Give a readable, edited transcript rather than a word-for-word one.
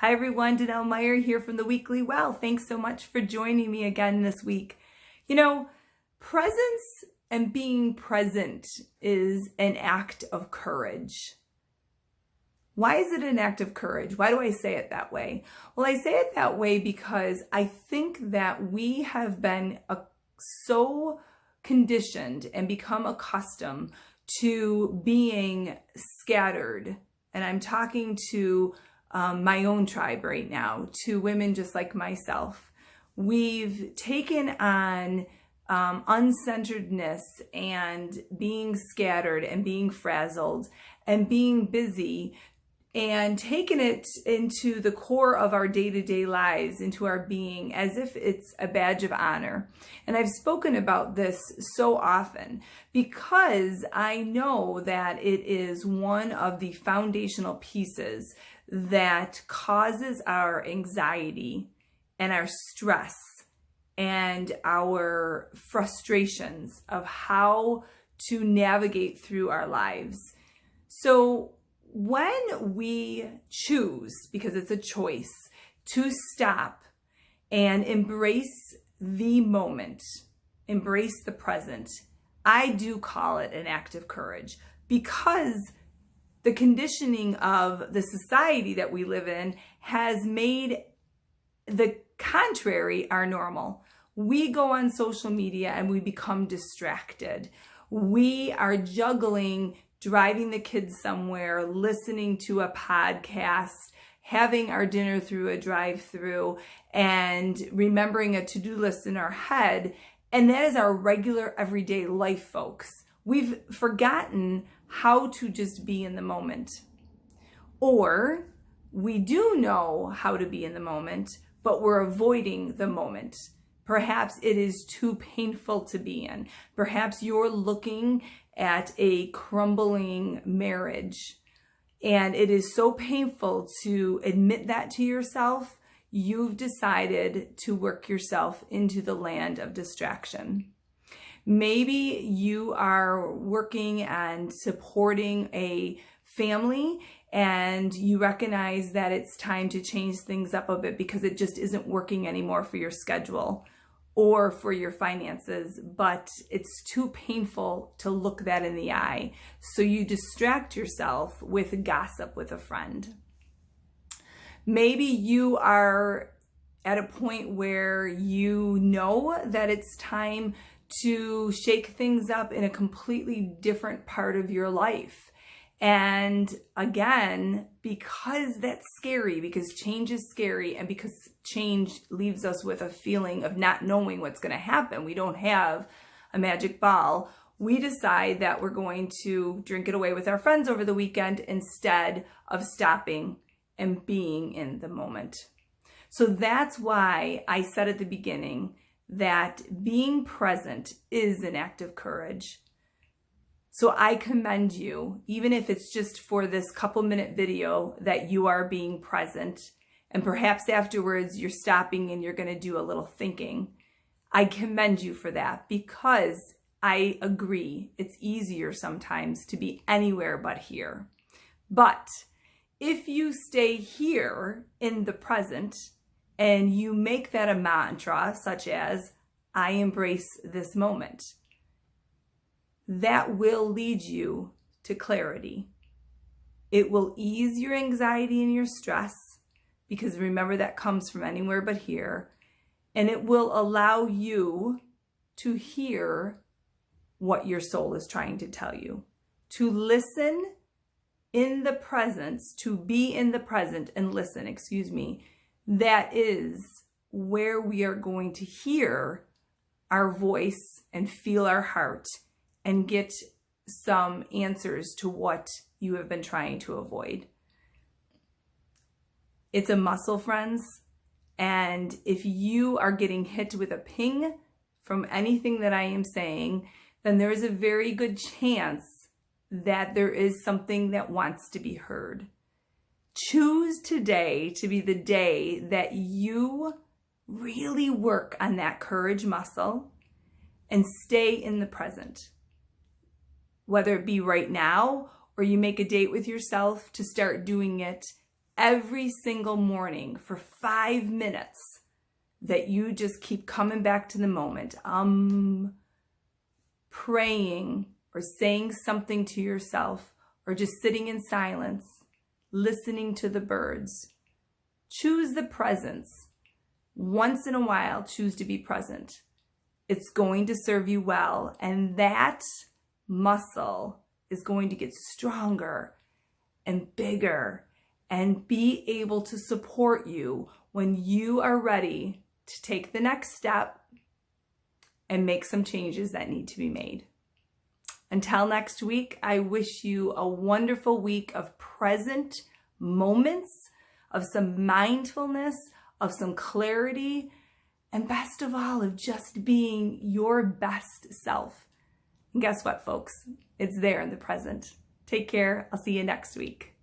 Hi everyone, Danelle Meyer here from the Weekly Well. Thanks so much for joining me again this week. You know, presence and being present is an act of courage. Why is it an act of courage? Why do I say it that way? Well, I say it that way because I think that we have been so conditioned and become accustomed to being scattered. And I'm talking to my own tribe right now, to women just like myself. We've taken on uncenteredness and being scattered and being frazzled and being busy and taken it into the core of our day-to-day lives, into our being, as if it's a badge of honor. And I've spoken about this so often because I know that it is one of the foundational pieces that causes our anxiety and our stress and our frustrations of how to navigate through our lives. So when we choose, because it's a choice, to stop and embrace the moment, embrace the present, I do call it an act of courage, because the conditioning of the society that we live in has made the contrary our normal. We go on social media and we become distracted. We are juggling driving the kids somewhere, listening to a podcast, having our dinner through a drive-through, and remembering a to-do list in our head. And that is our regular everyday life, folks. We've forgotten how to just be in the moment. Or we do know how to be in the moment, but we're avoiding the moment. Perhaps it is too painful to be in. Perhaps you're looking at a crumbling marriage and it is so painful to admit that to yourself, you've decided to work yourself into the land of distraction. Maybe you are working and supporting a family and you recognize that it's time to change things up a bit because it just isn't working anymore for your schedule or for your finances, but it's too painful to look that in the eye. So you distract yourself with gossip with a friend. Maybe you are at a point where you know that it's time to shake things up in a completely different part of your life. And again, because that's scary, because change is scary, and because change leaves us with a feeling of not knowing what's going to happen, we don't have a magic ball, we decide that we're going to drink it away with our friends over the weekend instead of stopping and being in the moment. So that's why I said at the beginning that being present is an act of courage. So I commend you, even if it's just for this couple-minute video, that you are being present. And perhaps afterwards you're stopping and you're going to do a little thinking. I commend you for that, because I agree it's easier sometimes to be anywhere but here. But if you stay here in the present and you make that a mantra, such as, I embrace this moment, that will lead you to clarity. It will ease your anxiety and your stress, because remember, that comes from anywhere but here. And it will allow you to hear what your soul is trying to tell you, to listen in the presence, to be in the present and listen, that is where we are going to hear our voice and feel our heart and get some answers to what you have been trying to avoid. It's a muscle, friends. And if you are getting hit with a ping from anything that I am saying, then there is a very good chance that there is something that wants to be heard. Choose today to be the day that you really work on that courage muscle and stay in the present. Whether it be right now or you make a date with yourself to start doing it every single morning for 5 minutes that you just keep coming back to the moment, praying or saying something to yourself, or just sitting in silence, listening to the birds. Choose the presence. Once in a while, choose to be present. It's going to serve you well, and that muscle is going to get stronger and bigger and be able to support you when you are ready to take the next step and make some changes that need to be made. Until next week, I wish you a wonderful week of present moments, of some mindfulness, of some clarity, and best of all, of just being your best self. And guess what, folks? It's there in the present. Take care. I'll see you next week.